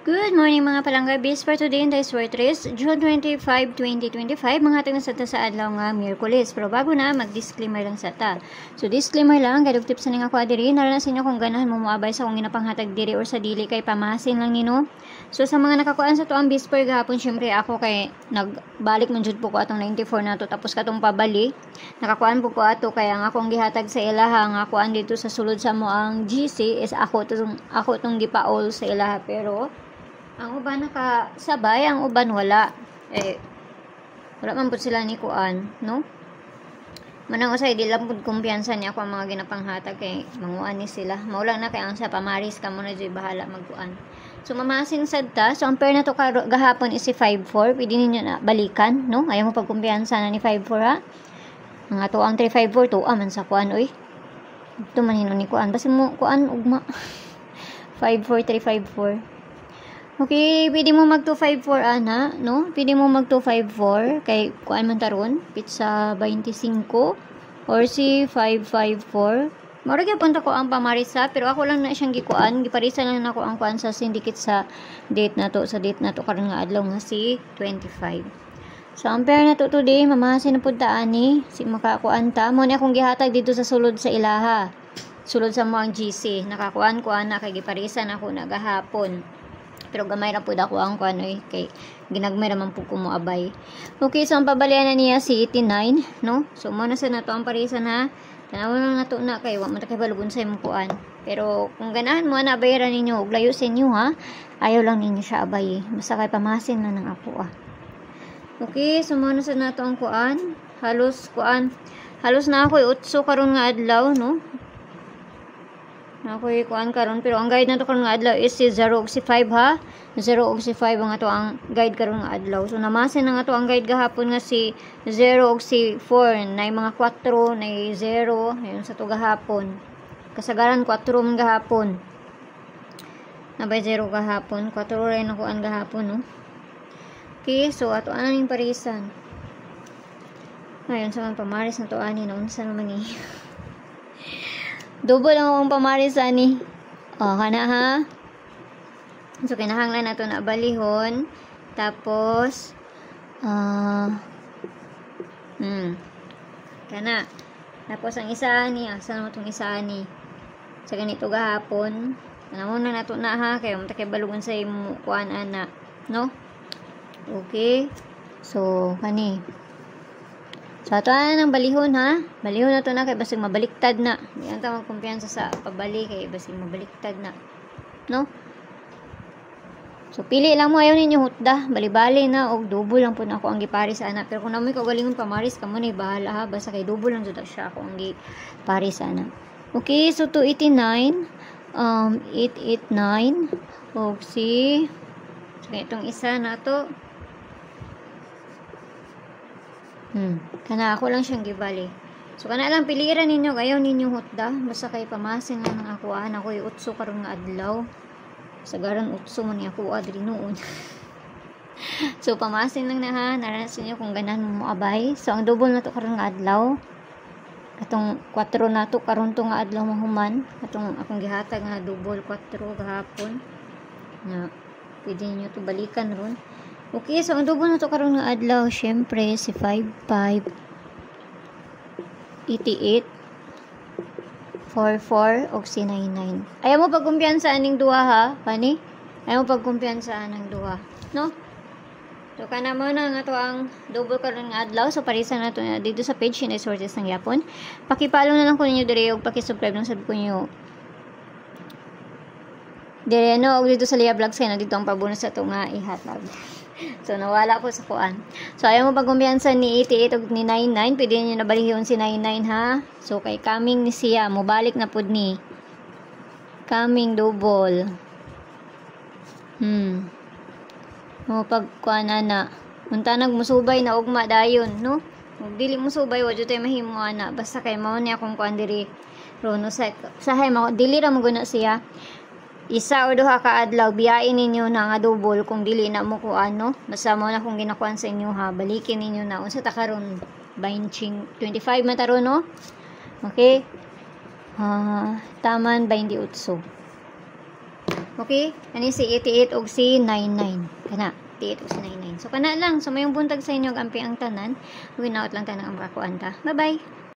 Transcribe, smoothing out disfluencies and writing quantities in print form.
Good morning mga palangga bis for today in the Swertres, June 25, 2025. Mga hatag na sa ta sa adlaw nga Miyerkules. Pero bago na, mag-disclaimer lang sa ta. So disclaimer lang, gadog tips na nga ko adiri, naranasin nyo kung ganahan mo muabay sa kung ginapanghatag diri or sa dili kay pamahasin lang nino. So sa mga nakakuan sa tuang bisper gahapon, syempre ako kay nagbalik man jud po ko atong 94 nato tapos katong pabali. Nakakuan po ko ato kaya ang akong gihatag sa ilaha nga kuan dito sa sulod sa mo ang GC is ako tong gipaol sa ilaha, pero ang uban nakasabay, ang uban wala. Wala man po sila ni kuan, no? Manang usay, di lang po kumpiyansa niya ako ang mga ginapanghatag kay manguan ni sila. Maulang na kay ang sa pamaris ka muna dyan bahala magkuan. So, mamasin sad ta. So, ang pair na to gahapon is si 5-4. Pwede ninyo na balikan, no? Ayaw mo pagkumpiyansa na ni 5-4, ha? Ang ato ang 3-5-4, to man sa kuan, oy. Ito man hinon ni kuan. Basta mo, kuan, ugma. 5-4, 3-5-4. Okay, pwede mo mag 254 ana, no? Pwede mo mag 254 kay kuan man taron, pizza 25 or si 554. Mura gyud punta ko ang pamarisa, pero ako lang na siyang gikuan, giparisa lang nako ang kuan sa syndicate sa date na to karon nga adlaw nga si 25. So ang pair na to today, mamahasin na pud ta ani, si makakuan ta mo ni akong gihatag dito sa sulod sa ilaha. Sulod sa mo ang GC, nakakuan ko ana kay giparisa na ako na gahapon. Pero gamay ra pud ako ang kuan kay ginagmay ra man pud ko moabay. Okay, so ang pabalian na niya si 89, no? So mo na sa nato ang parisa na tanawon lang nato na kay wa man ta kay balugon sa imong kuan. Pero kung ganahan mo na bayaran ninyo og layo sa inyo, ha, ayaw lang ninyo siya abay. Basta kay pamasin na ng ako, Okay, so mo na sa nato ang kuan. Halos na ako 8 karon nga adlaw, no? Ako kuan karon, pero ang guide nato karon nga adlaw is si 0 ug si 5, ha. 0 ug si 5 ang ato ang guide karon nga adlaw. So namasin na nga ato ang guide gahapon nga si 0 ug si 4, nay mga 4, nay 0, ayon sa to gahapon. Kasagaran 4 man gahapon. Nabay 0 gahapon, 4 rin ako ang gahapon, no. Okay, so ato ana ning parisan. Ayon sa mga pamaris na to ani na unsa naman ni. Double lang akong pamaris ani. Kana ha. So kinahanglan nato na balihon. Tapos kana. Tapos ang isa ani, asa naman tong isa ani. Sa ganito gahapon. Kanamon na nato na ha kay mo ta kay balugon sa imo kuan ana, no? Okay. So kani. So, ato na ng balihon, ha? Balihon na to na kay basig mabaliktad na. Di ang tamang kumpiyansa sa pabali kay basig mabaliktad na. No? So, pili lang mo. Ayaw ninyo hutda. Bali-bali na. O, double lang po na ako ang giparis ana. Pero kung namoy kagalingon pamaris, kamo na bahala, ha? Basta kay double lang dito siya ako ang giparis ana. Okay, so 289. 889. O, si... So, itong isa na to. Kana ako lang siyang gibali. So kana lang piliran ninyo, ayaw ninyo hutda, basta kay pamasin lang ng ako ako'y utso karon nga adlaw. Sagaran utso man ni ako adri noon. So pamasin lang na ha, naranasin niyo kung ganan mo abay. So ang double na to karon nga adlaw. Katong 4 na to karon to nga adlaw mahuman. Katong akong gihatag nga double 4 gahapon. Na pwede niyo to balikan ron. Okay, so ang double na to karon nga adlaw, syempre si 55 88 44 og si 99. Ayaw mo pagkumpiyansa aning duha, ha? Pani? Ayaw mo pagkumpiyansa anang duha, no? So kana mo na nga to ang double karon nga adlaw. So parisa na to dito sa page ni Sources ng Yapon. Paki-follow na lang ko ninyo dire og paki-subscribe lang sabi ko niyo. Dire no, og dito sa Lia Vlogs kay na dito ang pabonus sa to nga ihatag. So, nawala ko sa kuan. So, ayaw mo pagkumpiyansa ni 88 o ni 99. Pwede nyo nabalihon si 99, ha? So, kay coming ni siya. Mubalik na pud ni. Coming double. Mo pagkuan na. Unta nagmusubay na ugma dayon, no? Kung dili mo subay, wadyo tayo mahimo ana. Basta kay mao ni akong kuan diri. Rono sa hay mo dili ra mo guna siya. Isa o duha ka adlaw biyain ninyo na nga double kung dili na mo kuan, no? Basta mo na kung ginakuan sa inyo, ha, balikin ninyo na unsa ta karon 25 man taron, no? Okay, taman 28. Okay? Ani si 88 og si 99. Kana, 88 og si 99. So kana lang, so mayong buntag sa inyo ang ampi ang tanan. Winaut lang tanang ang kakuan ta. Bye-bye.